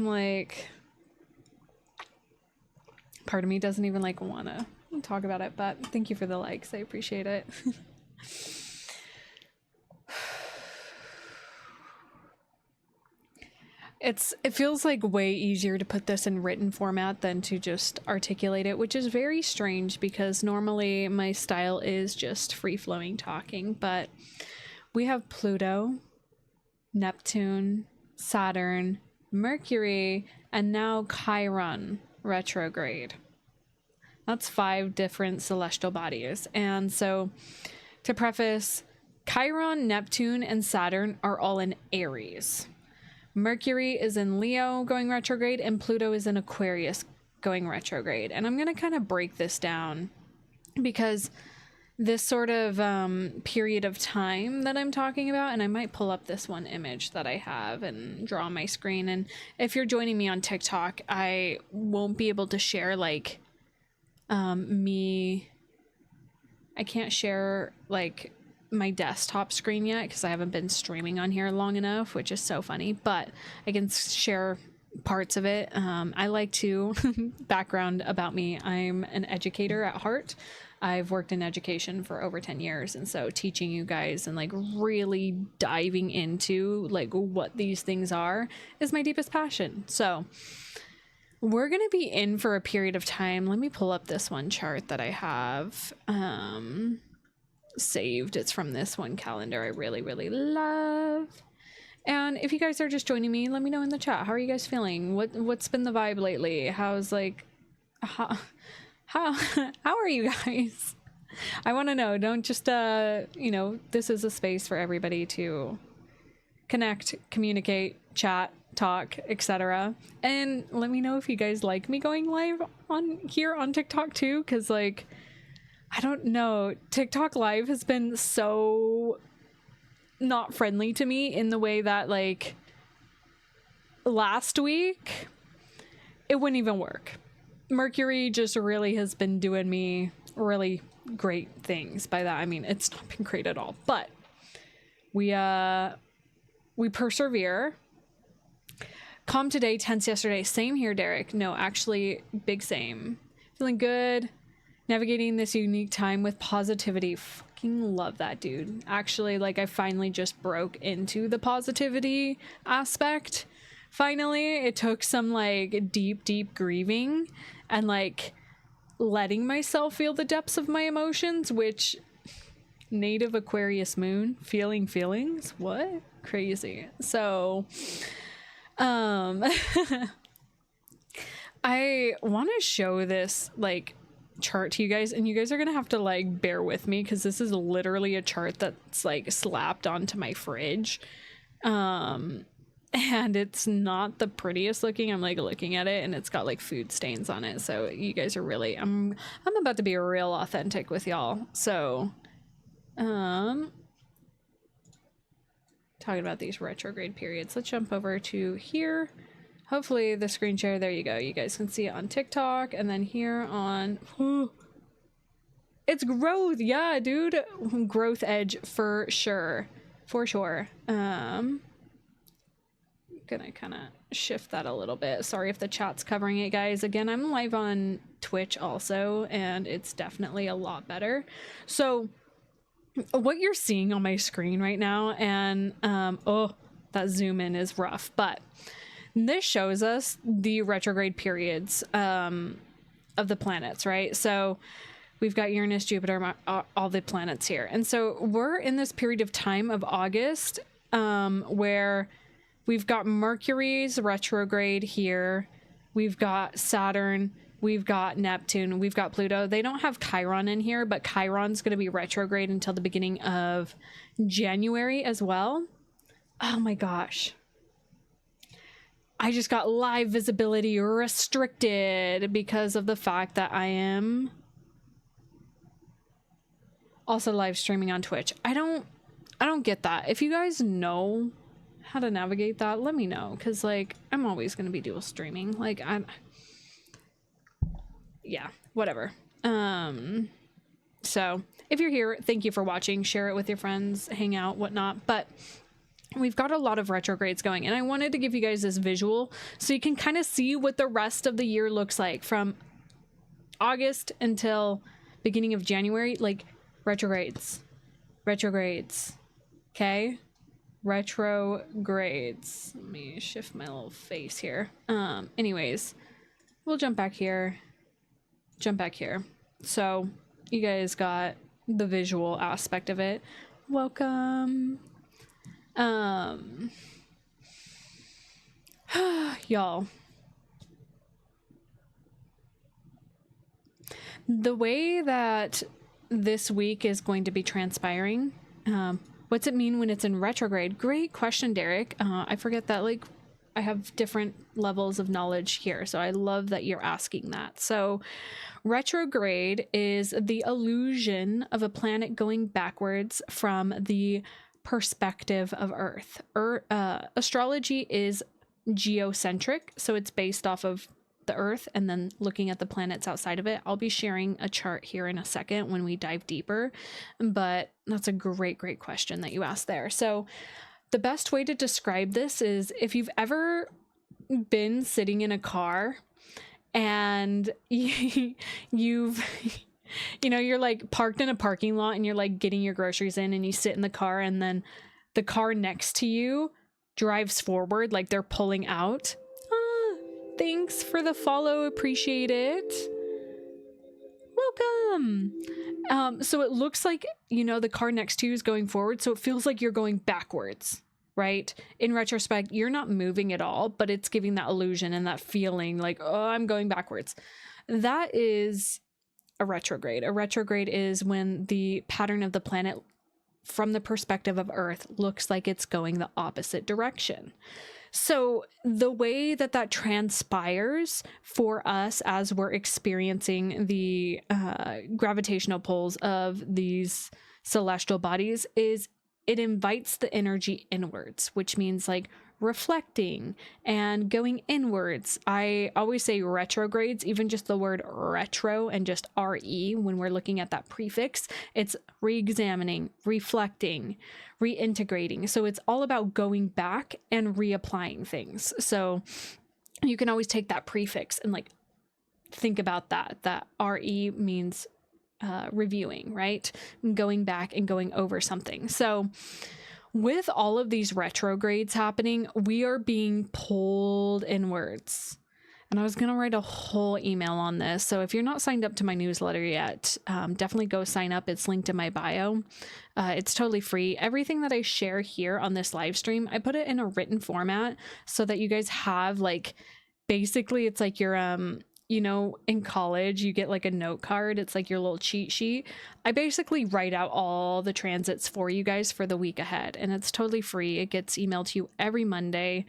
like, part of me doesn't even like want to talk about it, but thank you for the likes. I appreciate it. It feels like way easier to put this in written format than to just articulate it, which is very strange because normally my style is just free-flowing talking, but we have Pluto, Neptune, Saturn, Mercury, and now Chiron retrograde. That's 5 different celestial bodies. And so to preface, Chiron, Neptune, and Saturn are all in Aries. Mercury is in Leo going retrograde, and Pluto is in Aquarius going retrograde. And I'm going to kind of break this down because this sort of period of time that I'm talking about, and I might pull up this one image that I have and draw on my screen. And if you're joining me on TikTok, I won't be able to share like I can't share like my desktop screen yet because I haven't been streaming on here long enough, which is so funny, but I can share parts of it. I like to background about me. I'm an educator at heart. I've worked in education for over 10 years, and so teaching you guys and like really diving into like what these things are is my deepest passion. So we're going to be in for a period of time. Let me pull up this one chart that I have saved. It's from this one calendar I really, really love. And if you guys are just joining me, let me know in the chat. How are you guys feeling? What's been the vibe lately? How's like, how are you guys? I want to know. Don't just, you know, this is a space for everybody to connect, communicate, chat, talk, etc. And let me know if you guys like me going live on here on TikTok too, because like, I don't know, TikTok live has been so not friendly to me in the way that like last week it wouldn't even work. Mercury just really has been doing me really great things. By that I mean it's not been great at all, but we persevere. Calm today, tense yesterday. Same here, Derek. No, actually, big same. Feeling good. Navigating this unique time with positivity. Fucking love that, dude. Actually, like, I finally just broke into the positivity aspect. Finally, it took some, like, deep grieving and, like, letting myself feel the depths of my emotions, which... Native Aquarius moon. Feeling feelings? What? Crazy. So... I want to show this like chart to you guys, and you guys are gonna have to like bear with me because this is literally a chart that's like slapped onto my fridge, and it's not the prettiest looking. I'm like looking at it and it's got like food stains on it, so you guys are really I'm about to be real authentic with y'all. So talking about these retrograde periods, let's jump over to here. Hopefully the screen share, there you go, you guys can see it on TikTok, and then here on it's growth. Yeah, dude, growth edge for sure, gonna kind of shift that a little bit. Sorry if the chat's covering it, guys. Again, I'm live on Twitch also, and it's definitely a lot better. So what you're seeing on my screen right now, and oh, that zoom in is rough, but this shows us the retrograde periods of the planets, right? So we've got Uranus, Jupiter, all the planets here, and so we're in this period of time of August where we've got Mercury's retrograde here, we've got Saturn, we've got Neptune, we've got Pluto. They don't have Chiron in here, but Chiron's going to be retrograde until the beginning of January as well. Oh my gosh. I just got live visibility restricted because of the fact that I am also live streaming on Twitch. I don't get that. If you guys know how to navigate that, let me know, because like I'm always going to be dual streaming. Like yeah, whatever. So if you're here, thank you for watching. Share it with your friends, hang out, whatnot. But we've got a lot of retrogrades going, and I wanted to give you guys this visual so you can kind of see what the rest of the year looks like from August until beginning of January. Like retrogrades, okay, retrogrades. Let me shift my little face here. Anyways, we'll jump back here, so you guys got the visual aspect of it. Welcome. Y'all, the way that this week is going to be transpiring, what's it mean when it's in retrograde? Great question, Derek. I forget that, like, I have different levels of knowledge here, so I love that you're asking that. So retrograde is the illusion of a planet going backwards from the perspective of Earth. Astrology is geocentric, so it's based off of the Earth and then looking at the planets outside of it. I'll be sharing a chart here in a second when we dive deeper, but that's a great question that you asked there. So the best way to describe this is if you've ever been sitting in a car and you've you're like parked in a parking lot and you're like getting your groceries in, and you sit in the car, and then the car next to you drives forward like they're pulling out. Thanks for the follow, appreciate it. Welcome. So it looks like, the car next to you is going forward, so it feels like you're going backwards, right? In retrospect, you're not moving at all, but it's giving that illusion and that feeling like, oh, I'm going backwards. That is a retrograde. A retrograde is when the pattern of the planet from the perspective of Earth looks like it's going the opposite direction. So the way that that transpires for us as we're experiencing the gravitational pulls of these celestial bodies is it invites the energy inwards, which means like reflecting and going inwards. I always say retrogrades, even just the word retro and just RE when we're looking at that prefix, it's re-examining, reflecting, reintegrating. So it's all about going back and reapplying things. So you can always take that prefix and like think about that RE means reviewing, right? Going back and going over something. So with all of these retrogrades happening, we are being pulled inwards. And I was going to write a whole email on this. So if you're not signed up to my newsletter yet, definitely go sign up. It's linked in my bio. It's totally free. Everything that I share here on this live stream, I put it in a written format so that you guys have like, basically it's like your, in college, you get like a note card. It's like your little cheat sheet. I basically write out all the transits for you guys for the week ahead, and it's totally free. It gets emailed to you every Monday.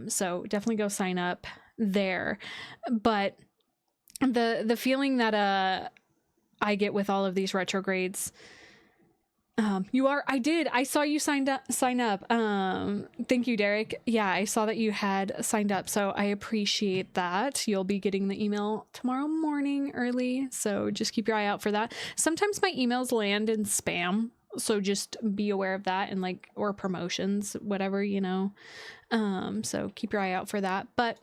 So definitely go sign up there. But the feeling that I get with all of these retrogrades, I saw you sign up. Thank you, Derek. Yeah, I saw that you had signed up, so I appreciate that. You'll be getting the email tomorrow morning early, so just keep your eye out for that. Sometimes my emails land in spam, so just be aware of that, and or promotions, whatever, so keep your eye out for that. But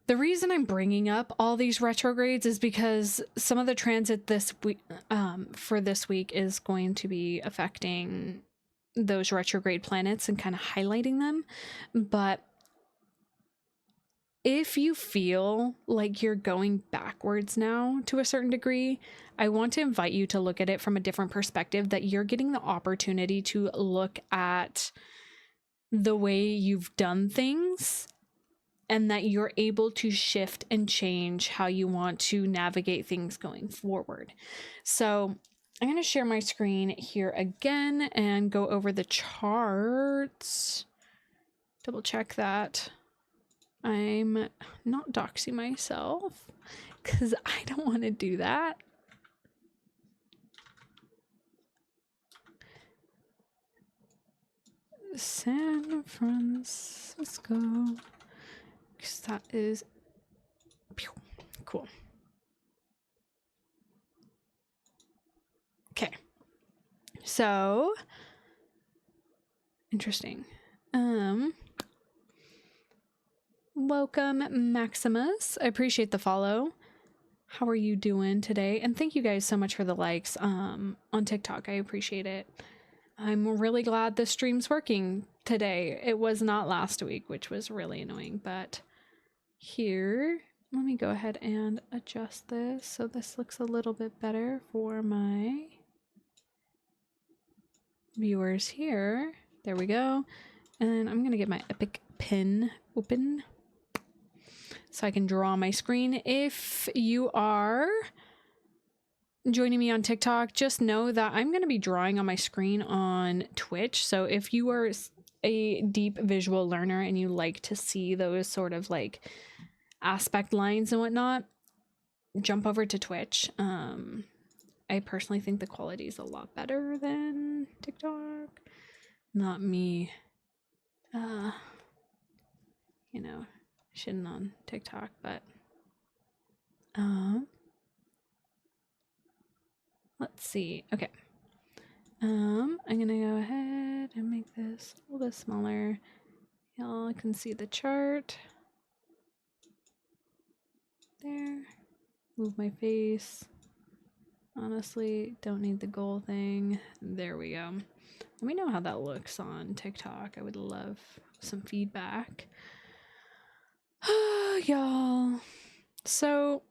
the reason I'm bringing up all these retrogrades is because some of the transit this week, for this week, is going to be affecting those retrograde planets and kind of highlighting them. But if you feel like you're going backwards now to a certain degree, I want to invite you to look at it from a different perspective, that you're getting the opportunity to look at the way you've done things, and that you're able to shift and change how you want to navigate things going forward. So I'm going to share my screen here again and go over the charts. Double check that I'm not doxing myself, because I don't want to do that. San Francisco. Because that is cool. Okay, so Interesting. Welcome, Maximus. I appreciate the follow. How are you doing today? And thank you guys so much for the likes on TikTok. I appreciate it. I'm really glad the stream's working today. It was not last week, which was really annoying, but here, let me go ahead and adjust this so this looks a little bit better for my viewers here. There we go. And I'm gonna get my Epic pen open so I can draw my screen. If you are joining me on TikTok, just know that I'm going to be drawing on my screen on Twitch. So if you are a deep visual learner and you like to see those sort of like aspect lines and whatnot, jump over to Twitch. I personally think the quality is a lot better than TikTok. Not me, you know, shitting on TikTok, but let's see. Okay. I'm gonna go ahead and make this a little bit smaller. Y'all can see the chart. There. Move my face. Honestly, don't need the goal thing. There we go. Let me know how that looks on TikTok. I would love some feedback. Y'all. So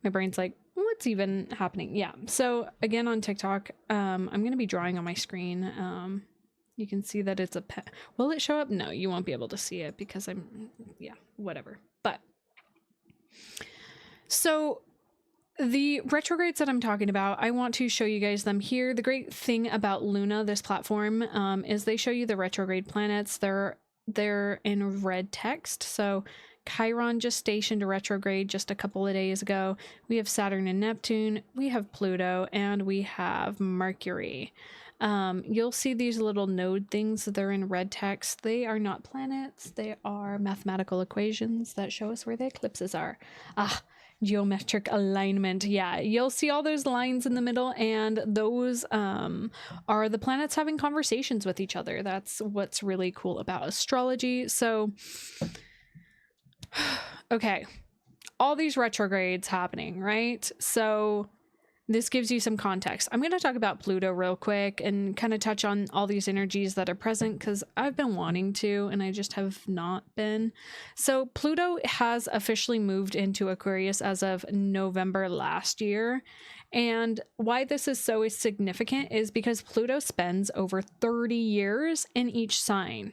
my brain's like, what's even happening? Yeah. So again, on TikTok, I'm going to be drawing on my screen. You can see that it's a pen. Will it show up? No, you won't be able to see it because yeah, whatever. But so the retrogrades that I'm talking about, I want to show you guys them here. The great thing about Luna, this platform, is they show you the retrograde planets. They're in red text. So Chiron just stationed a retrograde just a couple of days ago. We have Saturn and Neptune. We have Pluto, and we have Mercury. You'll see these little node things. They're in red text. They are not planets. They are mathematical equations that show us where the eclipses are. Geometric alignment. Yeah, you'll see all those lines in the middle, and those are the planets having conversations with each other. That's what's really cool about astrology. So okay, all these retrogrades happening, right? So this gives you some context. I'm going to talk about Pluto real quick and kind of touch on all these energies that are present because I've been wanting to and I just have not been. So Pluto has officially moved into Aquarius as of November last year. And why this is so significant is because Pluto spends over 30 years in each sign,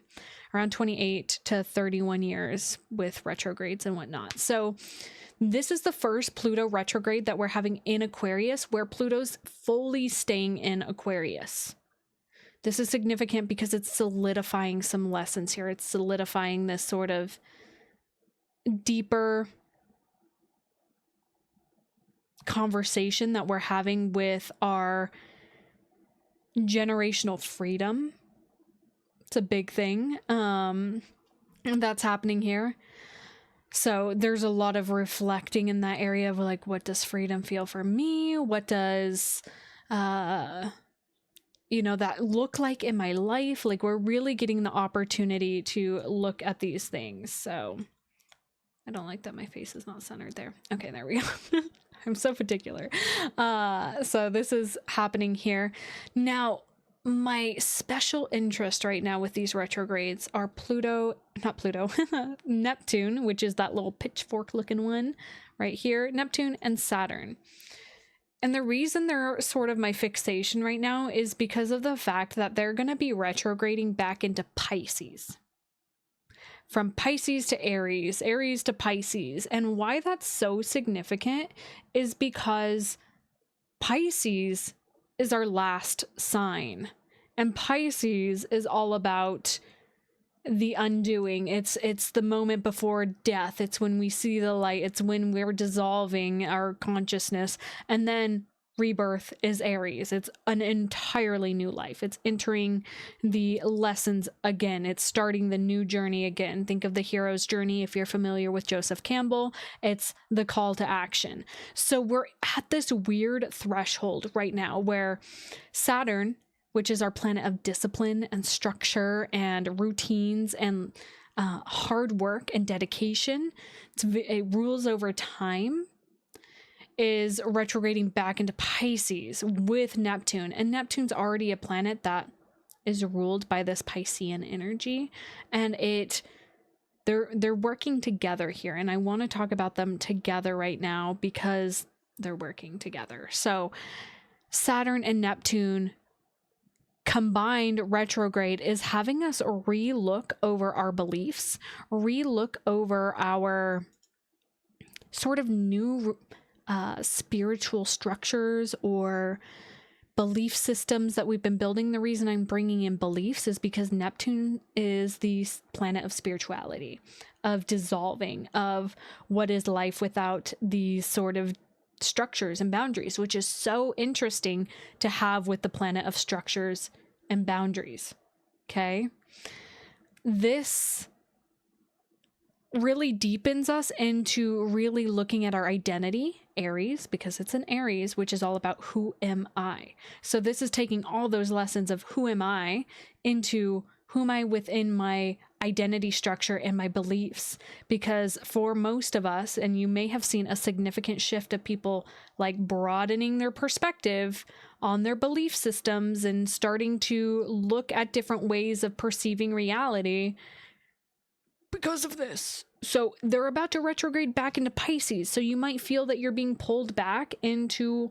around 28 to 31 years with retrogrades and whatnot. So this is the first Pluto retrograde that we're having in Aquarius where Pluto's fully staying in Aquarius. This is significant because it's solidifying some lessons here. It's solidifying this sort of deeper conversation that we're having with our generational freedom. It's a big thing. And that's happening here. So there's a lot of reflecting in that area of like, what does freedom feel for me? What does, that look like in my life? Like we're really getting the opportunity to look at these things. So I don't like that my face is not centered there. Okay, there we go. I'm so particular. So this is happening here. Now, my special interest right now with these retrogrades are Neptune, which is that little pitchfork looking one right here, Neptune and Saturn. And the reason they're sort of my fixation right now is because of the fact that they're going to be retrograding back into Pisces. From Pisces to Aries, Aries to Pisces. And why that's so significant is because Pisces is our last sign, and Pisces is all about the undoing. It's the moment before death. It's when we see the light. It's when we're dissolving our consciousness, and then rebirth is Aries. It's an entirely new life. It's entering the lessons again. It's starting the new journey again. Think of the hero's journey. If you're familiar with Joseph Campbell, it's the call to action. So we're at this weird threshold right now where Saturn which is our planet of discipline and structure and routines and hard work and dedication. It rules over time, is retrograding back into Pisces with Neptune. And Neptune's already a planet that is ruled by this Piscean energy, and they're working together here. And I want to talk about them together right now because they're working together. So Saturn and Neptune combined retrograde is having us re-look over our beliefs, re-look over our sort of new spiritual structures or belief systems that we've been building. The reason I'm bringing in beliefs is because Neptune is the planet of spirituality, of dissolving, of what is life without these sort of structures and boundaries, which is so interesting to have with the planet of structures and boundaries. Okay. This really deepens us into really looking at our identity, Aries, because it's an Aries, which is all about who am I. So this is taking all those lessons of who am I into who am I within my identity structure and my beliefs. Because for most of us, and you may have seen a significant shift of people like broadening their perspective on their belief systems and starting to look at different ways of perceiving reality because of this. So they're about to retrograde back into Pisces. So you might feel that you're being pulled back into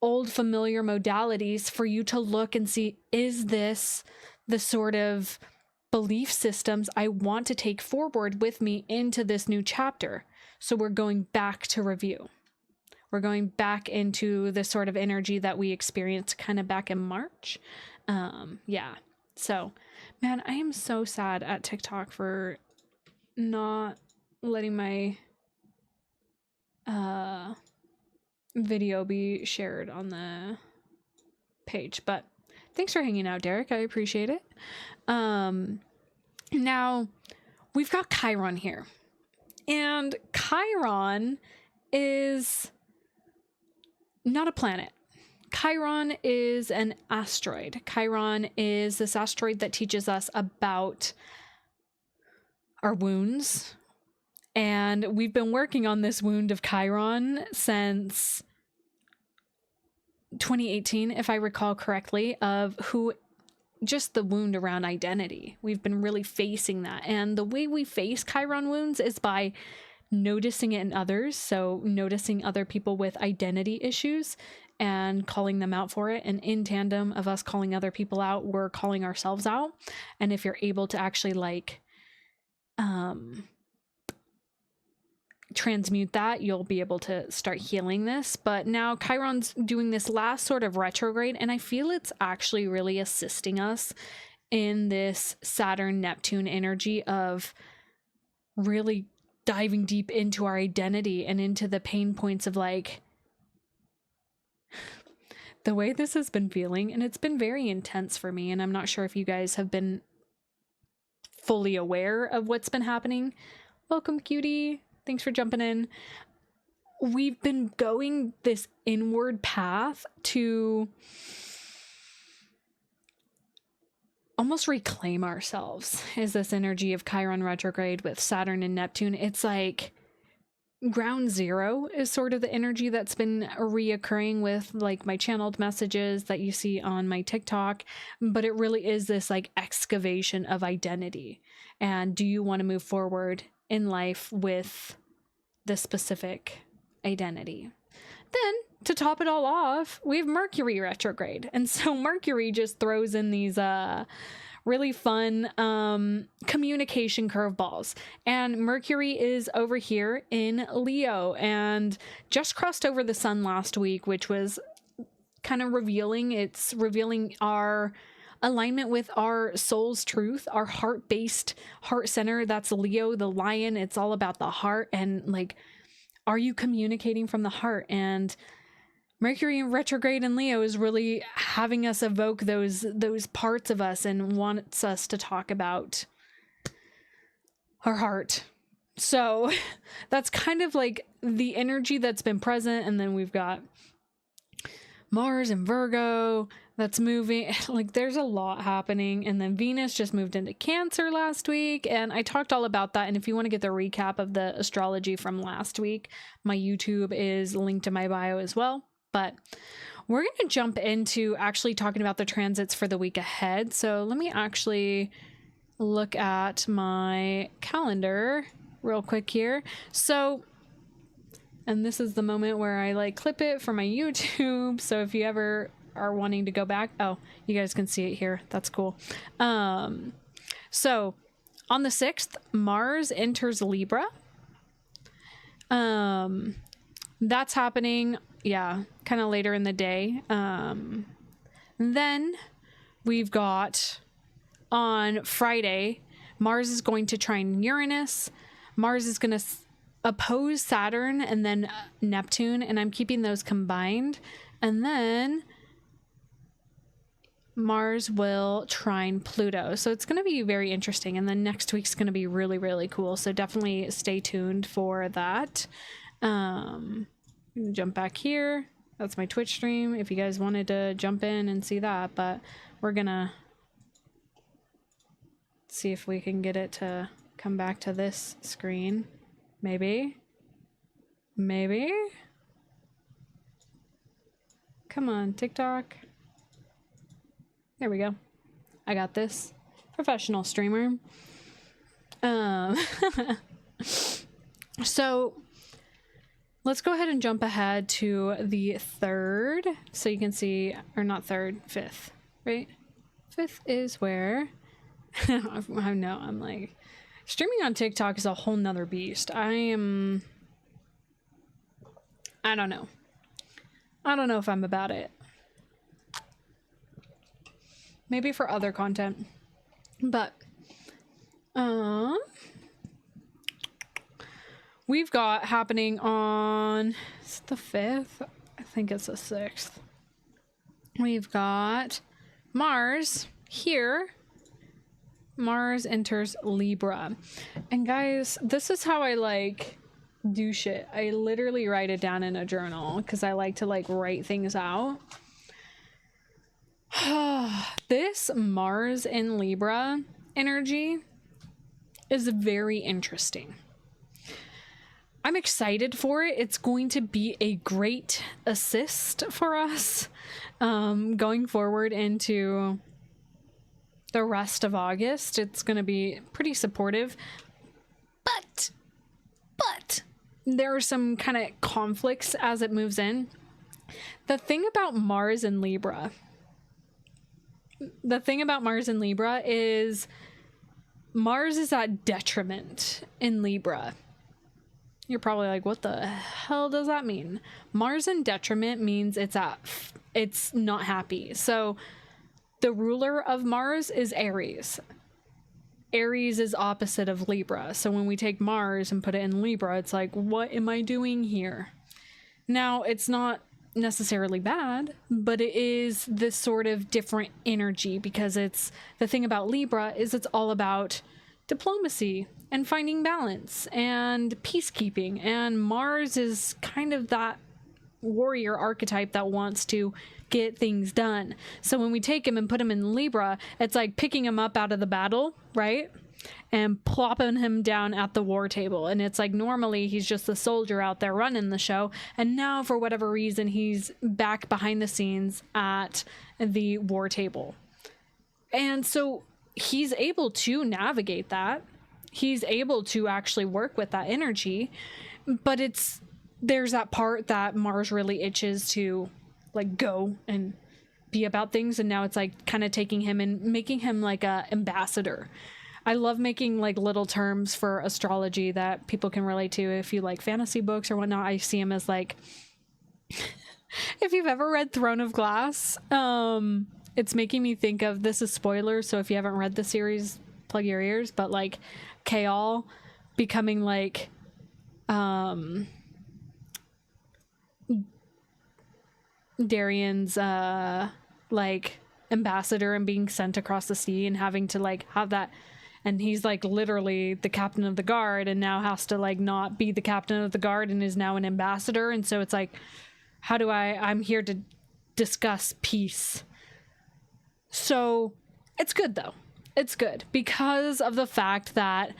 old familiar modalities for you to look and see, is this the sort of belief systems I want to take forward with me into this new chapter? So we're going back to review. We're going back into the sort of energy that we experienced kind of back in March. Yeah. So, man, I am so sad at TikTok for not letting my video be shared on the page, but thanks for hanging out, Derek. I appreciate it. Now we've got Chiron here, and Chiron is not a planet. Chiron is an asteroid. Chiron is this asteroid that teaches us about our wounds. And we've been working on this wound of Chiron since 2018, if I recall correctly, of just the wound around identity. We've been really facing that. And the way we face Chiron wounds is by noticing it in others. So noticing other people with identity issues and calling them out for it. And in tandem of us calling other people out, we're calling ourselves out. And if you're able to actually transmute that, you'll be able to start healing this. But now Chiron's doing this last sort of retrograde, and I feel it's actually really assisting us in this Saturn Neptune energy of really diving deep into our identity and into the pain points of like the way this has been feeling. And it's been very intense for me, and I'm not sure if you guys have been fully aware of what's been happening. Welcome, cutie. Thanks for jumping in. We've been going this inward path to almost reclaim ourselves, is this energy of Chiron retrograde with Saturn and Neptune. It's like ground zero is sort of the energy that's been reoccurring with like my channeled messages that you see on my TikTok, but it really is this like excavation of identity. And do you want to move forward in life with the specific identity? Then to top it all off, we have Mercury retrograde. And so Mercury just throws in these really fun communication curveballs. And Mercury is over here in Leo and just crossed over the sun last week, which was kind of revealing. It's revealing our alignment with our soul's truth, our heart-based heart center. That's Leo, the lion. It's all about the heart and like, are you communicating from the heart? And Mercury in retrograde in Leo is really having us evoke those parts of us and wants us to talk about our heart. So that's kind of like the energy that's been present. And then we've got Mars in Virgo, that's moving. Like, there's a lot happening. And then Venus just moved into Cancer last week, and I talked all about that. And if you want to get the recap of the astrology from last week, my YouTube is linked in my bio as well. But we're going to jump into actually talking about the transits for the week ahead. So let me actually look at my calendar real quick here. So, and this is the moment where I like clip it for my YouTube. So if you ever are wanting to go back, oh, you guys can see it here. That's cool. So on the 6th, Mars enters Libra. That's happening, yeah, kind of later in the day. Then we've got on Friday, Mars is going to trine Uranus. Mars is going to oppose Saturn and then Neptune, and I'm keeping those combined. And then Mars will trine Pluto. So it's going to be very interesting. And then next week's going to be really, really cool. So definitely stay tuned for that. Jump back here. That's my Twitch stream if you guys wanted to jump in and see that. But we're going to see if we can get it to come back to this screen. Maybe. Maybe. Come on, TikTok. There we go. I got this. Professional streamer. So let's go ahead and jump ahead to the 3rd. So you can see, or not 3rd, 5th, right? 5th is where, I know, I'm like, streaming on TikTok is a whole nother beast. I don't know. I don't know if I'm about it. Maybe for other content. But, we've got happening on, is it the 5th? I think it's the 6th. We've got Mars here. Mars enters Libra. And guys, this is how I like do shit. I literally write it down in a journal because I like to like write things out. This Mars in Libra energy is very interesting. I'm excited for it. It's going to be a great assist for us going forward into the rest of August. It's going to be pretty supportive, but there are some kind of conflicts as it moves in. The thing about Mars in Libra is Mars is at detriment in Libra. You're probably like, what the hell does that mean? Mars in detriment means it's not happy. So the ruler of Mars is Aries. Aries is opposite of Libra. So when we take Mars and put it in Libra, it's like, what am I doing here? Now, it's not necessarily bad, but it is this sort of different energy because it's the thing about Libra is it's all about diplomacy and finding balance and peacekeeping, and Mars is kind of that warrior archetype that wants to get things done. So when we take him and put him in Libra, it's like picking him up out of the battle, right? And plopping him down at the war table. And it's like normally he's just the soldier out there running the show, and now for whatever reason he's back behind the scenes at the war table. And so he's able to navigate that. He's able to actually work with that energy, but there's that part that Mars really itches to like go and be about things, and now it's like kind of taking him and making him like a ambassador. I love making like little terms for astrology that people can relate to. If you like fantasy books or whatnot, I see him as like, if you've ever read Throne of Glass, it's making me think of, this is spoilers, so if you haven't read the series, plug your ears, but like Chaol becoming like Darian's like ambassador and being sent across the sea and having to like have that, and he's like literally the captain of the guard and now has to like not be the captain of the guard and is now an ambassador. And so it's like, how do I'm here to discuss peace. So it's good though. It's good because of the fact that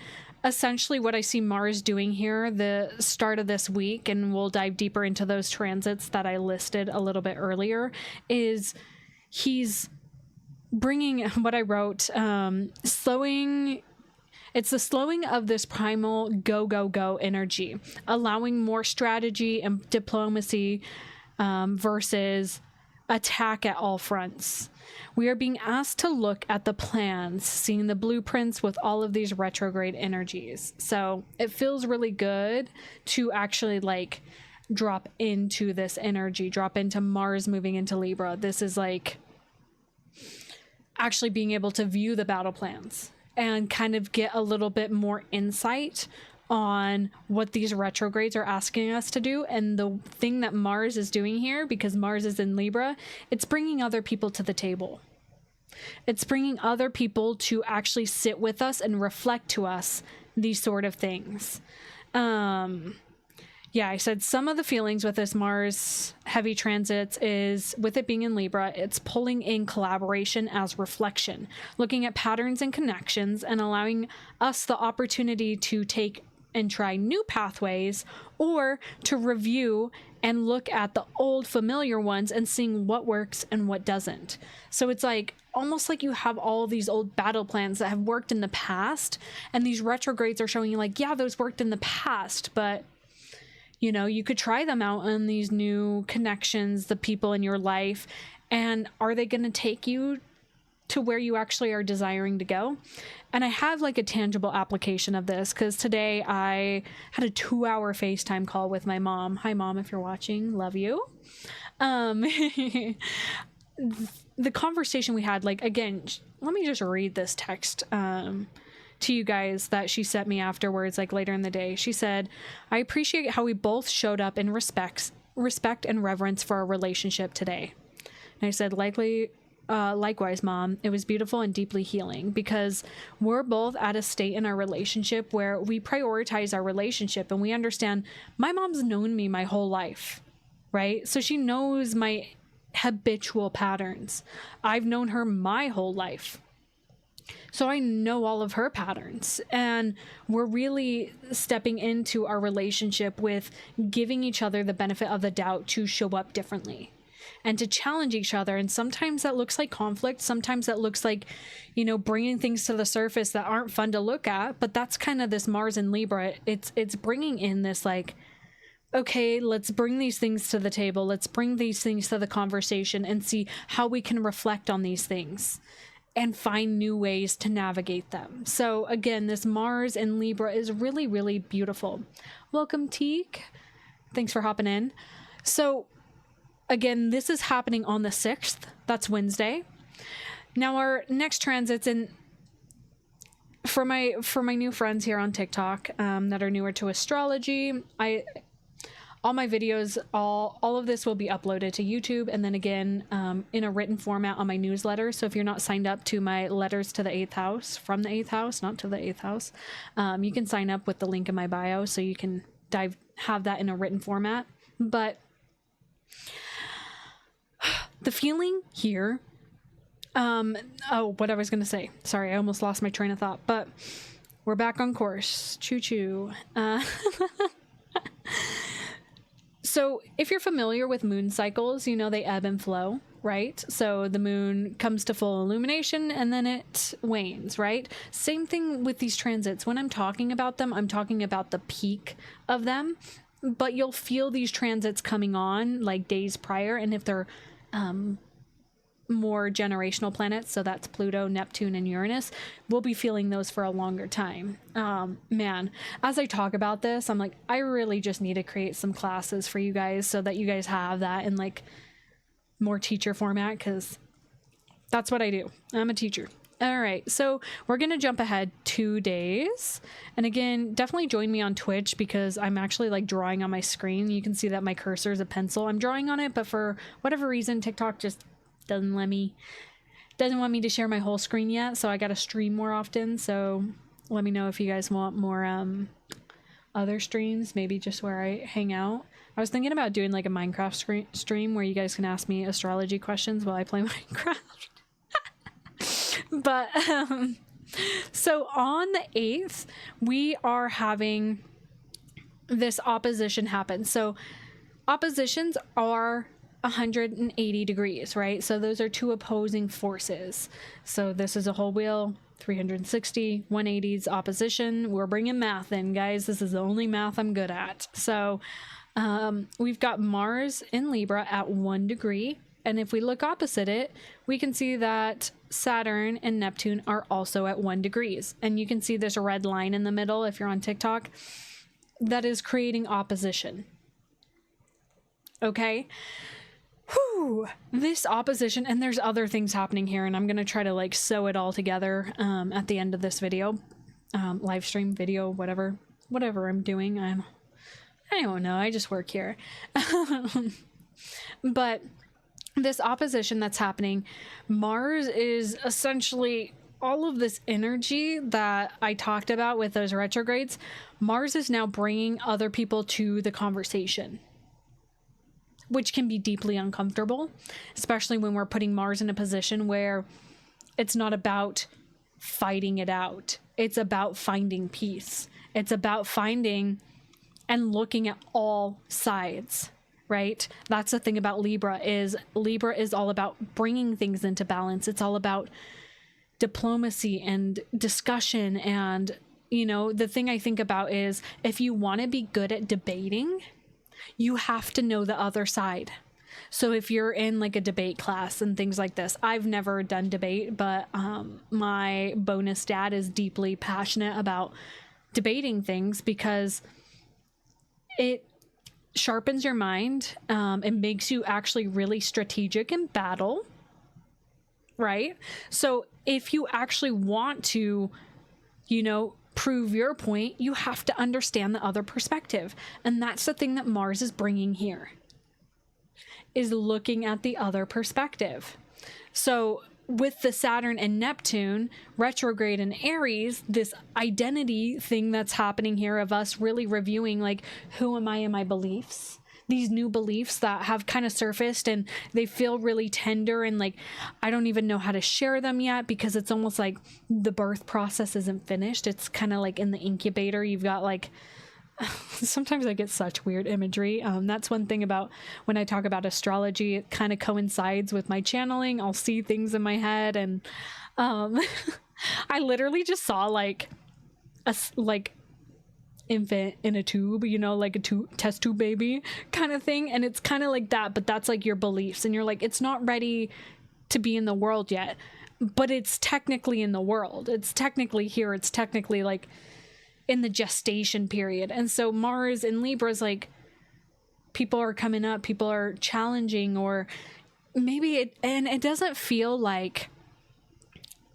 essentially what I see Mars doing here, the start of this week, and we'll dive deeper into those transits that I listed a little bit earlier, is he's bringing what I wrote, slowing. It's the slowing of this primal go, go, go energy, allowing more strategy and diplomacy versus attack at all fronts. We are being asked to look at the plans, seeing the blueprints with all of these retrograde energies. So it feels really good to actually like drop into this energy, drop into Mars moving into Libra. This is like actually being able to view the battle plans and kind of get a little bit more insight on what these retrogrades are asking us to do. And the thing that Mars is doing here, because Mars is in Libra, it's bringing other people to the table. It's bringing other people to actually sit with us and reflect to us these sort of things. Yeah, I said some of the feelings with this Mars heavy transits is, with it being in Libra, it's pulling in collaboration as reflection, looking at patterns and connections and allowing us the opportunity to take and try new pathways, or to review and look at the old familiar ones and seeing what works and what doesn't. So it's like almost like you have all these old battle plans that have worked in the past, and these retrogrades are showing you like, yeah, those worked in the past, but you know, you could try them out on these new connections, the people in your life, and are they going to take you to where you actually are desiring to go? And I have like a tangible application of this because today I had a 2-hour FaceTime call with my mom. Hi, Mom, if you're watching, love you. The conversation we had, like, again, let me just read this text to you guys that she sent me afterwards, like later in the day. She said, I appreciate how we both showed up in respect and reverence for our relationship today. And I said, likewise, Mom, it was beautiful and deeply healing because we're both at a state in our relationship where we prioritize our relationship and we understand my mom's known me my whole life, right? So she knows my habitual patterns. I've known her my whole life. So I know all of her patterns, and we're really stepping into our relationship with giving each other the benefit of the doubt to show up differently and to challenge each other. And sometimes that looks like conflict. Sometimes that looks like, you know, bringing things to the surface that aren't fun to look at. But that's kind of this Mars in Libra. It's bringing in this like, okay, let's bring these things to the table. Let's bring these things to the conversation and see how we can reflect on these things and find new ways to navigate them. So again, this Mars in Libra is really, really beautiful. Welcome, Teak. Thanks for hopping in. So again, this is happening on the 6th. That's Wednesday. Now our next transits, and for my new friends here on TikTok that are newer to astrology, all my videos, all of this will be uploaded to YouTube, and then again in a written format on my newsletter. So if you're not signed up to my letters to the 8th house, from the 8th house, not to the 8th house, you can sign up with the link in my bio so you can have that in a written format. But the feeling here, what I was going to say, sorry, I almost lost my train of thought, but we're back on course. Choo-choo. So if you're familiar with moon cycles, you know they ebb and flow, right? So the moon comes to full illumination and then it wanes, right? Same thing with these transits. When I'm talking about them, I'm talking about the peak of them, but you'll feel these transits coming on like days prior. And if they're more generational planets, so that's Pluto, Neptune, and Uranus, we'll be feeling those for a longer time. Man, as I talk about this, I'm like, I really just need to create some classes for you guys so that you guys have that in like more teacher format, because that's what I do. I'm a teacher. All right, so we're going to jump ahead 2 days. And again, definitely join me on Twitch because I'm actually like drawing on my screen. You can see that my cursor is a pencil. I'm drawing on it, but for whatever reason, TikTok just doesn't want me to share my whole screen yet. So I got to stream more often. So let me know if you guys want more other streams, maybe just where I hang out. I was thinking about doing like a Minecraft stream where you guys can ask me astrology questions while I play Minecraft. But so on the 8th, we are having this opposition happen. So oppositions are 180 degrees, right? So those are two opposing forces. So this is a whole wheel, 360, 180's opposition. We're bringing math in, guys. This is the only math I'm good at. So we've got Mars in Libra at 1 degree. And if we look opposite it, we can see that Saturn and Neptune are also at 1 degrees. And you can see this red line in the middle if you're on TikTok. That is creating opposition. Okay? Whew. This opposition, and there's other things happening here, and I'm going to try to like sew it all together at the end of this video. Live stream, video, whatever I'm doing. I don't know. I just work here. But this opposition that's happening, Mars is essentially all of this energy that I talked about with those retrogrades. Mars is now bringing other people to the conversation, which can be deeply uncomfortable, especially when we're putting Mars in a position where it's not about fighting it out. It's about finding peace. It's about finding and looking at all sides. Right? That's the thing about Libra is all about bringing things into balance. It's all about diplomacy and discussion. And, you know, the thing I think about is if you want to be good at debating, you have to know the other side. So if you're in like a debate class and things like this, I've never done debate, but my bonus dad is deeply passionate about debating things because it sharpens your mind. It makes you actually really strategic in battle, right? So if you actually want to, you know, prove your point, you have to understand the other perspective. And that's the thing that Mars is bringing here, is looking at the other perspective. So with the Saturn and Neptune retrograde in Aries, this identity thing that's happening here of us really reviewing, like, who am I in my beliefs? These new beliefs that have kind of surfaced and they feel really tender and like, I don't even know how to share them yet because it's almost like the birth process isn't finished. It's kind of like in the incubator. You've got like, sometimes I get such weird imagery. That's one thing about when I talk about astrology, it kind of coincides with my channeling. I'll see things in my head and I literally just saw like a infant in a tube, you know, like a test tube baby kind of thing. And it's kind of like that, but that's like your beliefs. And you're like, it's not ready to be in the world yet, but it's technically in the world. It's technically here. It's technically like in the gestation period. And so Mars in Libra is like, people are coming up, people are challenging, or maybe it doesn't feel like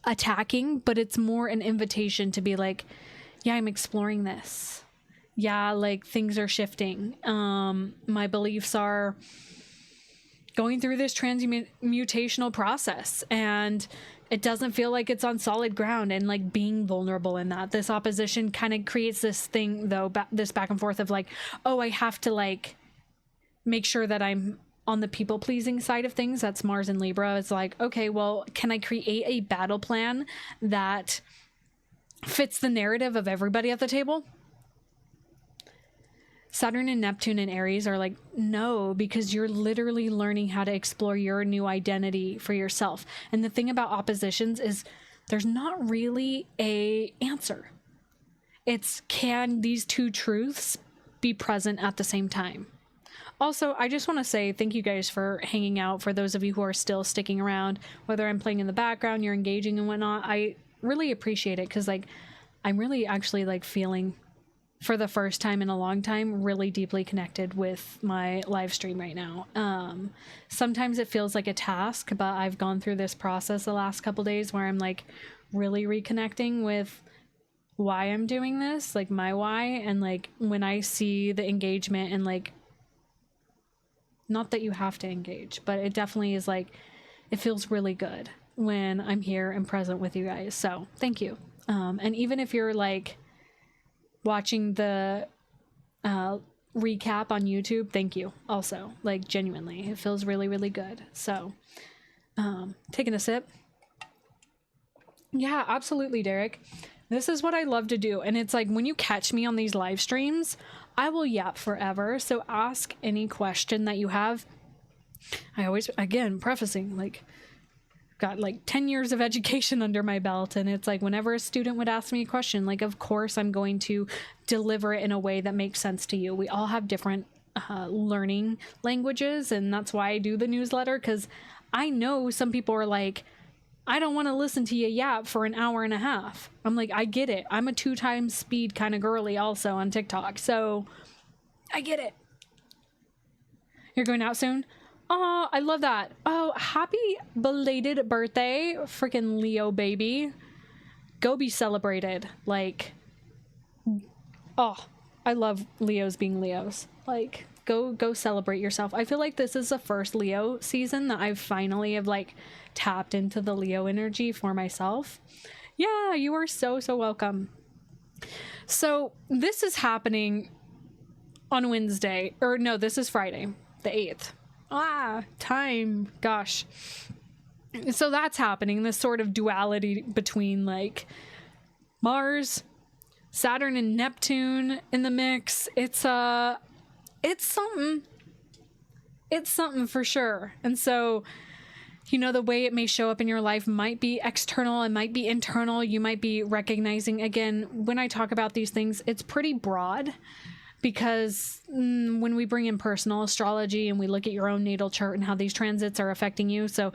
attacking, but it's more an invitation to be like, yeah, I'm exploring this. Yeah, like things are shifting. My beliefs are going through this transmutational process and it doesn't feel like it's on solid ground, and like being vulnerable in that. This opposition kind of creates this thing though, this back and forth of like, oh, I have to like make sure that I'm on the people pleasing side of things. That's Mars in Libra. It's like, okay, well, can I create a battle plan that fits the narrative of everybody at the table? Saturn and Neptune and Aries are like, no, because you're literally learning how to explore your new identity for yourself. And the thing about oppositions is there's not really a answer. It's, can these two truths be present at the same time? Also, I just want to say thank you guys for hanging out. For those of you who are still sticking around, whether I'm playing in the background, you're engaging and whatnot, I really appreciate it, because like I'm really actually like feeling, for the first time in a long time, really deeply connected with my live stream right now. Sometimes it feels like a task, but I've gone through this process the last couple days where I'm like really reconnecting with why I'm doing this, like my why. And like when I see the engagement, and like, not that you have to engage, but it definitely is like, it feels really good when I'm here and present with you guys. So thank you. And even if you're like watching the recap on YouTube, thank you. Also, like, genuinely, it feels really, really good. So, taking a sip. Yeah, absolutely, Derek. This is what I love to do. And it's like when you catch me on these live streams, I will yap forever. So ask any question that you have. I always, again, prefacing, like, got like 10 years of education under my belt. And it's like whenever a student would ask me a question, like, of course, I'm going to deliver it in a way that makes sense to you. We all have different learning languages. And that's why I do the newsletter, because I know some people are like, I don't want to listen to you yap for an hour and a half. I'm like, I get it. I'm a 2 times speed kind of girly also on TikTok. So I get it. You're going out soon? Oh, I love that. Oh, happy belated birthday, freaking Leo baby. Go be celebrated. Like, oh, I love Leos being Leos. Like, go celebrate yourself. I feel like this is the first Leo season that I've finally have like tapped into the Leo energy for myself. Yeah, you are so welcome. So this is happening on Wednesday, or no, this is Friday, the 8th. Time, gosh. So that's happening, this sort of duality between like Mars, Saturn and Neptune in the mix. It's something for sure. And so, you know, the way it may show up in your life might be external, it might be internal. You might be recognizing, again, when I talk about these things, it's pretty broad, because when we bring in personal astrology and we look at your own natal chart and how these transits are affecting you. So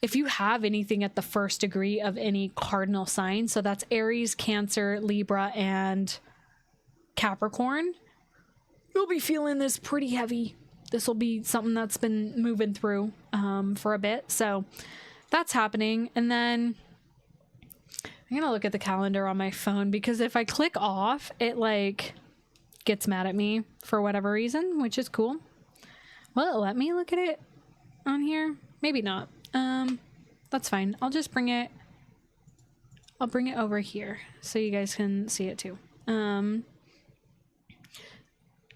if you have anything at the 1st degree of any cardinal sign, so that's Aries, Cancer, Libra, and Capricorn, you'll be feeling this pretty heavy. This will be something that's been moving through for a bit. So that's happening. And then I'm going to look at the calendar on my phone, because if I click off, it like gets mad at me for whatever reason, which is cool. Will it let me look at it on here? Maybe not. That's fine. I'll just bring it. I'll bring it over here so you guys can see it too.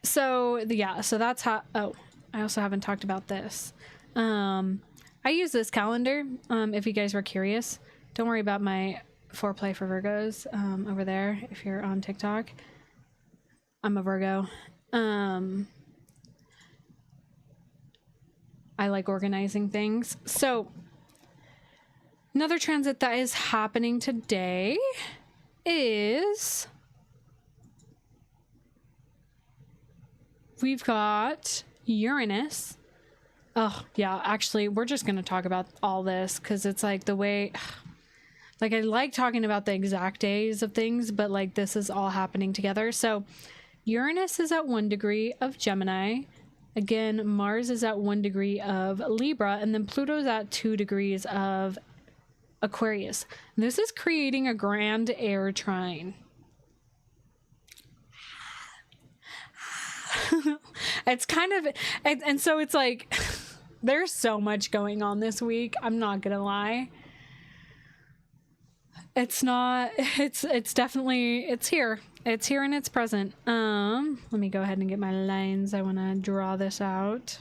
So that's how, oh, I also haven't talked about this. I use this calendar, if you guys were curious. Don't worry about my foreplay for Virgos, over there, if you're on TikTok. I'm a Virgo. I like organizing things. So another transit that is happening today is, we've got Uranus. Oh, yeah, actually, we're just going to talk about all this because it's like the way, like, I like talking about the exact days of things, but like this is all happening together. So Uranus is at 1 degree of Gemini. Again, Mars is at 1 degree of Libra, and then Pluto's at 2 degrees of Aquarius. This is creating a grand air trine. It's kind of, and so it's like, there's so much going on this week. I'm not gonna lie. It's definitely, it's here. It's here and it's present. Let me go ahead and get my lines. I want to draw this out.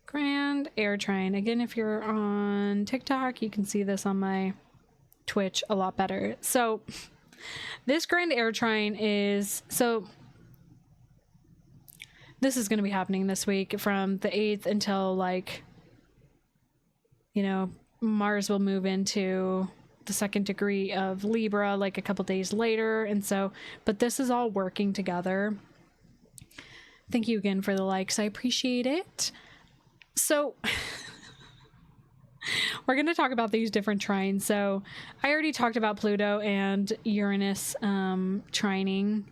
Grand air trine. Again, if you're on TikTok, you can see this on my Twitch a lot better. So this grand air trine is, so this is going to be happening this week from the 8th until, like, you know, Mars will move into the 2nd degree of Libra like a couple days later. And so, but this is all working together. Thank you again for the likes. I appreciate it. So we're going to talk about these different trines. So I already talked about Pluto and Uranus trining,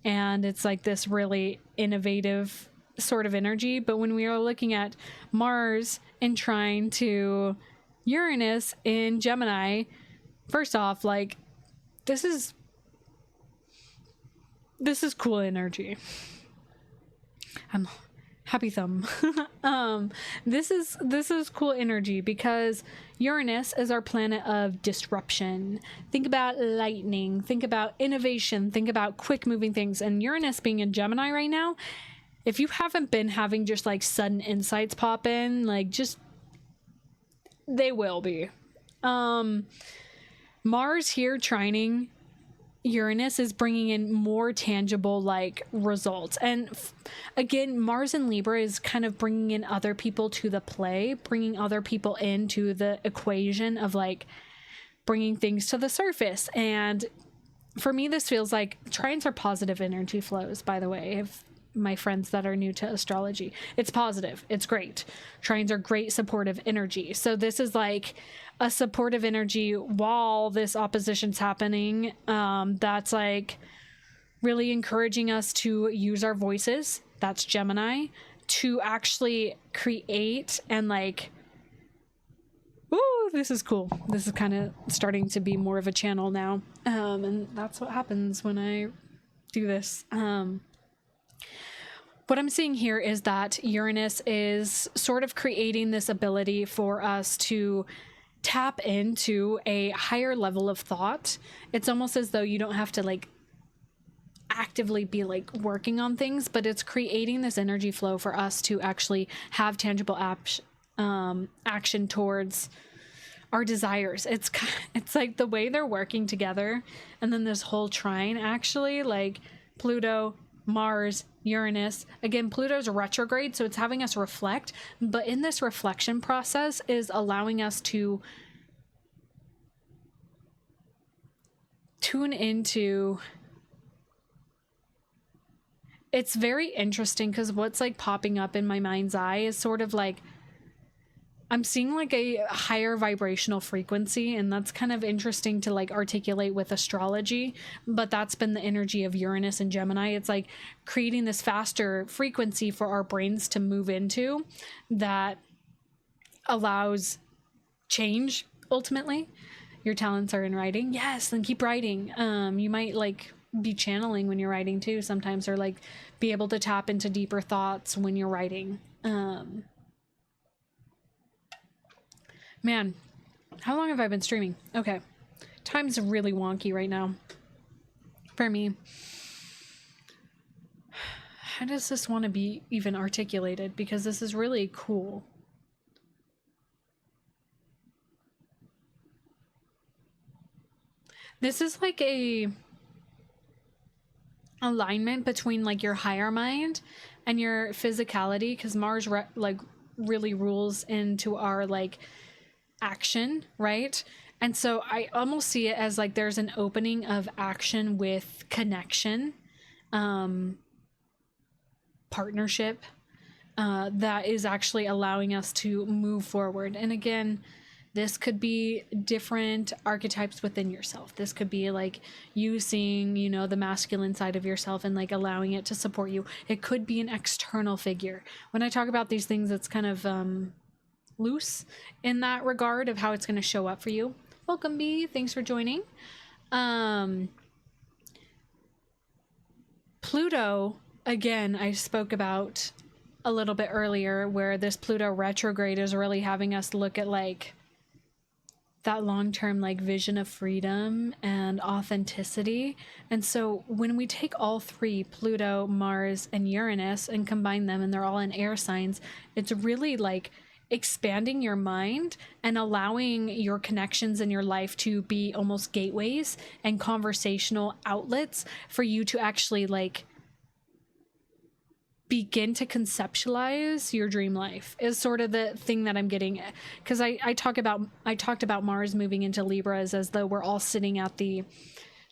and it's like this really innovative sort of energy. But when we are looking at Mars in trine to Uranus in Gemini, first off, like, this is cool energy. I'm happy thumb. This is cool energy because Uranus is our planet of disruption. Think about lightning, think about innovation, think about quick moving things. And Uranus being in Gemini right now, if you haven't been having just like sudden insights pop in, like just they will be. Mars here trining Uranus is bringing in more tangible like results. And again, Mars in Libra is kind of bringing in other people to the play, bringing other people into the equation of like bringing things to the surface. And for me, this feels like trines are positive energy flows, by the way. If my friends that are new to astrology, it's positive, it's great. Trines are great supportive energy. So this is like a supportive energy while this opposition's happening, that's like really encouraging us to use our voices, that's Gemini, to actually create and like, ooh, this is cool. This is kind of starting to be more of a channel now, and that's what happens when I do this. What I'm seeing here is that Uranus is sort of creating this ability for us to tap into a higher level of thought. It's almost as though you don't have to like actively be like working on things, but it's creating this energy flow for us to actually have tangible action towards our desires. It's like the way they're working together, and then this whole trine actually, like Pluto, Mars, Uranus. Again, Pluto's a retrograde, so it's having us reflect, but in this reflection process is allowing us to tune into. It's very interesting because what's like popping up in my mind's eye is sort of like I'm seeing like a higher vibrational frequency, and that's kind of interesting to like articulate with astrology, but that's been the energy of Uranus and Gemini. It's like creating this faster frequency for our brains to move into that allows change ultimately. Your talents are in writing. Yes, then keep writing. You might like be channeling when you're writing too sometimes, or like be able to tap into deeper thoughts when you're writing. Man, how long have I been streaming? Okay. Time's really wonky right now for me. How does this want to be even articulated? Because this is really cool. This is like a alignment between like your higher mind and your physicality, because Mars like really rules into our like action, right? And so I almost see it as like there's an opening of action with connection, partnership, that is actually allowing us to move forward. And again, this could be different archetypes within yourself. This could be like you seeing, you know, the masculine side of yourself and like allowing it to support you. It could be an external figure. When I talk about these things, it's kind of loose in that regard of how it's going to show up for you. Welcome, B. Thanks for joining. Pluto, again, I spoke about a little bit earlier, where this Pluto retrograde is really having us look at like that long-term like vision of freedom and authenticity. And so when we take all three, Pluto, Mars, and Uranus, and combine them, and they're all in air signs, it's really like expanding your mind and allowing your connections in your life to be almost gateways and conversational outlets for you to actually like begin to conceptualize your dream life, is sort of the thing that I'm getting at. Because I talked about Mars moving into Libra as though we're all sitting at the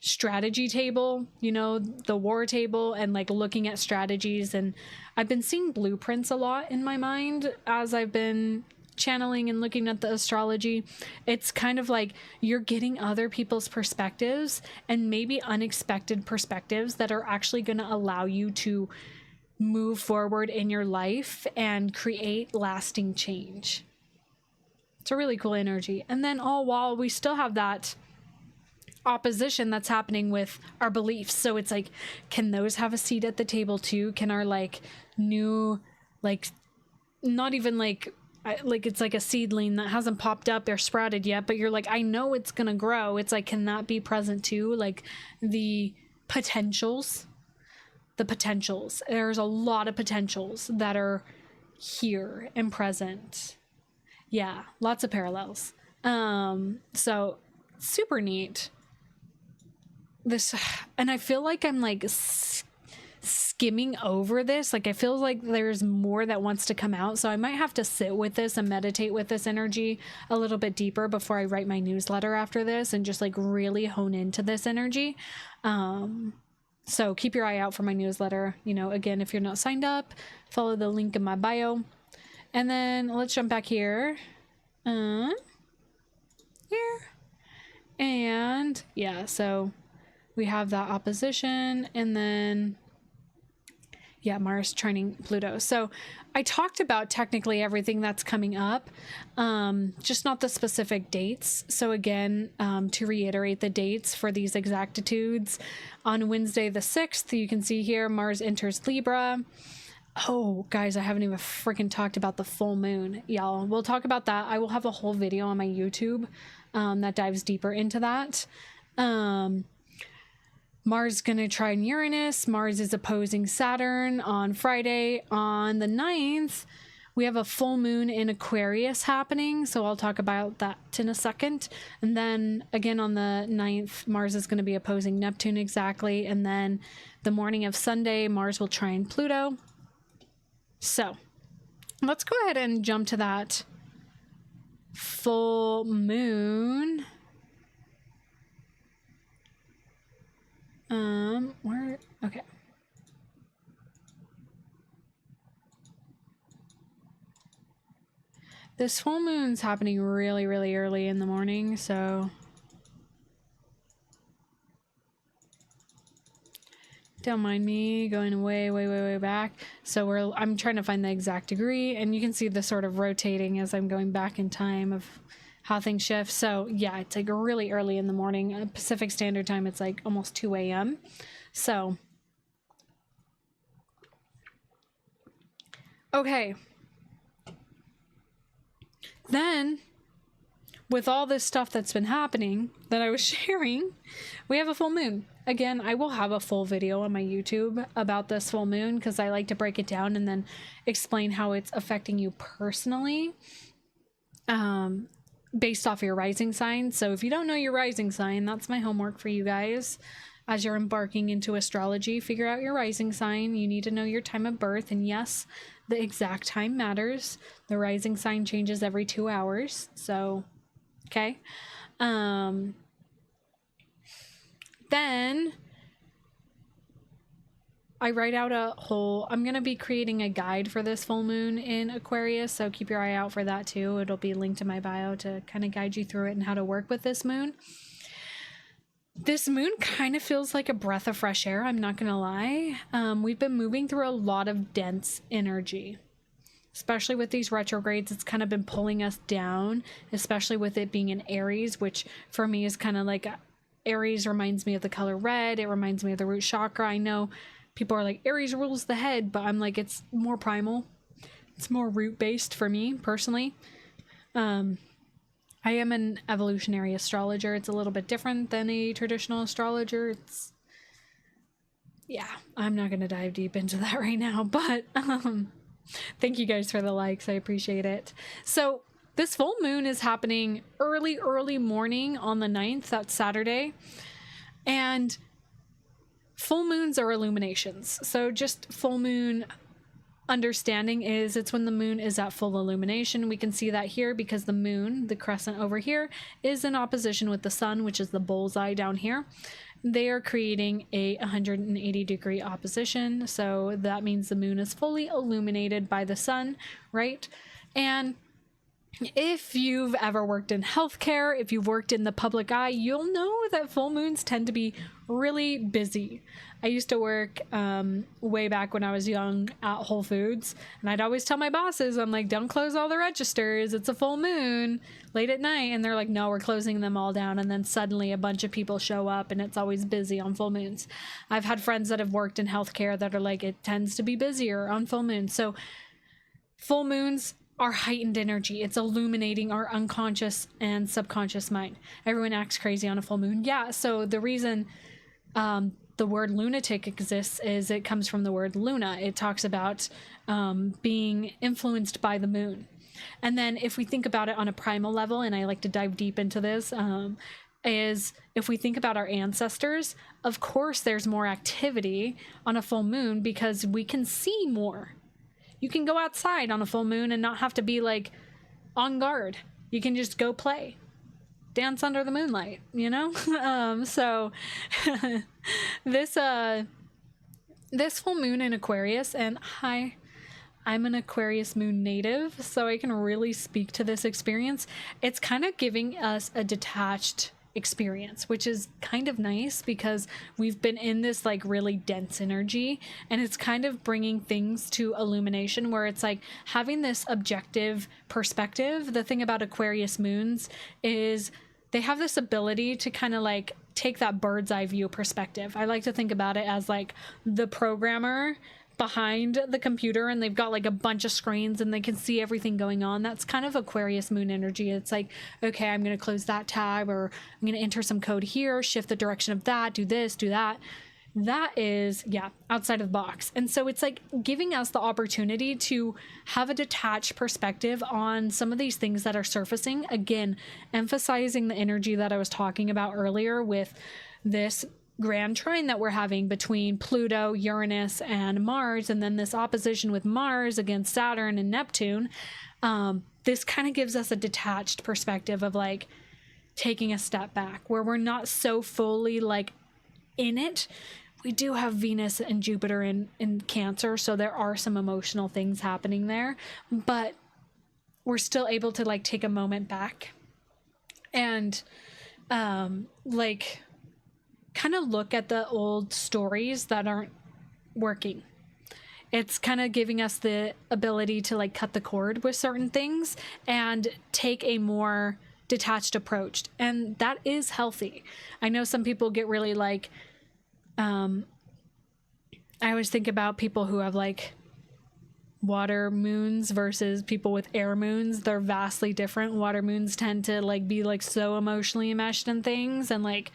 strategy table, you know, the war table, and like looking at strategies. And I've been seeing blueprints a lot in my mind as I've been channeling and looking at the astrology. It's kind of like you're getting other people's perspectives, and maybe unexpected perspectives that are actually going to allow you to move forward in your life and create lasting change. It's a really cool energy. And then all while we still have that opposition that's happening with our beliefs. So it's like, can those have a seat at the table too? Can our like new like not even like it's like a seedling that hasn't popped up or sprouted yet, but you're like, I know it's gonna grow. It's like, can that be present too? Like the potentials, there's a lot of potentials that are here and present. Yeah, lots of parallels. So super neat. This, and I feel like I'm like skimming over this. Like I feel like there's more that wants to come out, so I might have to sit with this and meditate with this energy a little bit deeper before I write my newsletter after this, and just like really hone into this energy. So keep your eye out for my newsletter. You know, again, if you're not signed up, follow the link in my bio. And then let's jump back here. Here. And yeah, so we have that opposition, and then yeah, Mars trining Pluto. So I talked about technically everything that's coming up, just not the specific dates. So again, to reiterate the dates for these exactitudes, on Wednesday the 6th, you can see here, Mars enters Libra. Oh, guys, I haven't even freaking talked about the full moon. Y'all, we'll talk about that. I will have a whole video on my YouTube that dives deeper into that. Mars gonna trine Uranus. Mars is opposing Saturn on Friday. On the 9th, we have a full moon in Aquarius happening, so I'll talk about that in a second. And then again on the 9th, Mars is going to be opposing Neptune exactly. And then the morning of Sunday, Mars will trine Pluto. So let's go ahead and jump to that full moon. Okay. This full moon's happening really, really early in the morning, so don't mind me going way back. So I'm trying to find the exact degree, and you can see the sort of rotating as I'm going back in time of how things shift. So yeah, it's like really early in the morning. Pacific Standard Time, it's like almost 2 a.m. So okay. Then, with all this stuff that's been happening that I was sharing, we have a full moon. Again, I will have a full video on my YouTube about this full moon because I like to break it down and then explain how it's affecting you personally, based off your rising sign. So if you don't know your rising sign, that's my homework for you guys. As you're embarking into astrology, figure out your rising sign. You need to know your time of birth. And yes, the exact time matters. The rising sign changes every 2 hours. So, okay. Then I write out I'm going to be creating a guide for this full moon in Aquarius. So keep your eye out for that too. It'll be linked in my bio to kind of guide you through it and how to work with this moon. This moon kind of feels like a breath of fresh air, I'm not gonna lie. We've been moving through a lot of dense energy, especially with these retrogrades. It's kind of been pulling us down, especially with it being in Aries, which for me is kind of like Aries reminds me of the color red. It reminds me of the root chakra. I know people are like, Aries rules the head, but I'm like, it's more primal. It's more root based for me personally. I am an evolutionary astrologer. It's a little bit different than a traditional astrologer. Yeah, I'm not going to dive deep into that right now, but thank you guys for the likes. I appreciate it. So this full moon is happening early morning on the 9th. That's Saturday. And full moons are illuminations. So just full moon understanding is it's when the moon is at full illumination. We can see that here because the moon, the crescent over here, is in opposition with the sun, which is the bullseye down here. They are creating a 180 degree opposition. So that means the moon is fully illuminated by the sun, right? And if you've ever worked in healthcare, if you've worked in the public eye, you'll know that full moons tend to be really busy. I used to work way back when I was young at Whole Foods, and I'd always tell my bosses, I'm like, don't close all the registers. It's a full moon late at night. And they're like, no, we're closing them all down. And then suddenly a bunch of people show up and it's always busy on full moons. I've had friends that have worked in healthcare that are like, it tends to be busier on full moons. So Full moons are heightened energy. It's illuminating our unconscious and subconscious mind. Everyone acts crazy on a full moon. Yeah, so the reason the word lunatic exists is it comes from the word luna. It talks about being influenced by the moon. And then if we think about it on a primal level, and I like to dive deep into this, is if we think about our ancestors, of course there's more activity on a full moon because we can see more. You can go outside on a full moon and not have to be like on guard. You can just go play, dance under the moonlight, you know? So this full moon in Aquarius, and hi, I'm an Aquarius moon native, so I can really speak to this experience. It's kind of giving us a detached experience, which is kind of nice because we've been in this like really dense energy, and it's kind of bringing things to illumination where it's like having this objective perspective. The thing about Aquarius moons is they have this ability to kind of like take that bird's eye view perspective. I like to think about it as like the programmer behind the computer, and they've got like a bunch of screens and they can see everything going on. That's kind of Aquarius moon energy. It's like, okay, I'm going to close that tab, or I'm going to enter some code here, shift the direction of that, do this, do that. That is, yeah, outside of the box. And so it's like giving us the opportunity to have a detached perspective on some of these things that are surfacing. Again, emphasizing the energy that I was talking about earlier with this grand trine that we're having between Pluto, Uranus, and Mars, and then this opposition with Mars against Saturn and Neptune. This kind of gives us a detached perspective of like taking a step back where we're not so fully like in it. We do have Venus and Jupiter in Cancer, so there are some emotional things happening there, but we're still able to like take a moment back and like kind of look at the old stories that aren't working. It's kind of giving us the ability to like cut the cord with certain things and take a more detached approach, and that is healthy. I know some people get really like I always think about people who have like water moons versus people with air moons. They're vastly different. Water moons tend to like be like so emotionally enmeshed in things and like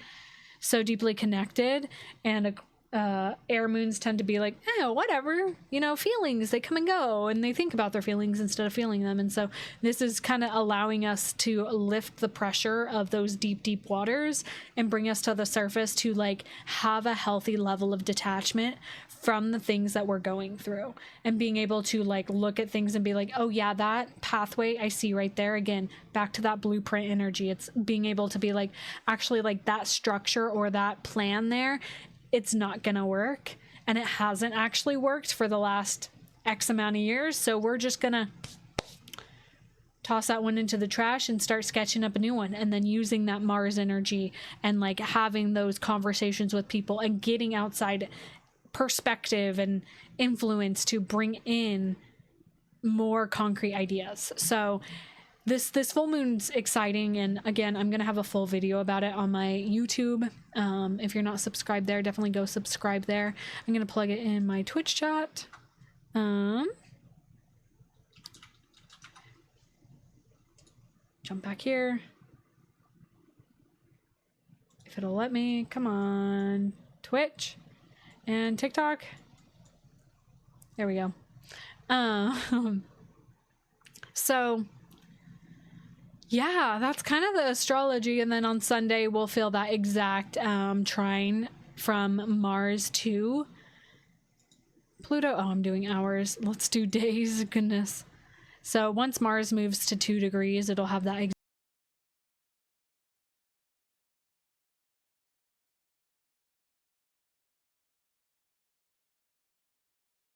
so deeply connected, and air moons tend to be like, oh, whatever, you know, feelings, they come and go, and they think about their feelings instead of feeling them. And so this is kind of allowing us to lift the pressure of those deep waters and bring us to the surface to like have a healthy level of detachment from the things that we're going through, and being able to like look at things and be like, oh yeah, that pathway I see right there. Again, back to that blueprint energy. It's being able to be like, actually, like that structure or that plan there, it's not gonna work, and it hasn't actually worked for the last X amount of years, so we're just gonna toss that one into the trash and start sketching up a new one, and then using that Mars energy and like having those conversations with people and getting outside perspective and influence to bring in more concrete ideas. So this full moon's exciting, and again, I'm gonna have a full video about it on my YouTube. If you're not subscribed there, definitely go subscribe there. I'm gonna plug it in my Twitch chat. Jump back here if it'll let me. Come on, Twitch and TikTok. There we go. So yeah, that's kind of the astrology. And then on Sunday, we'll feel that exact trine from Mars to Pluto. Oh, I'm doing hours. Let's do days. Goodness. So once Mars moves to 2 degrees, it'll have that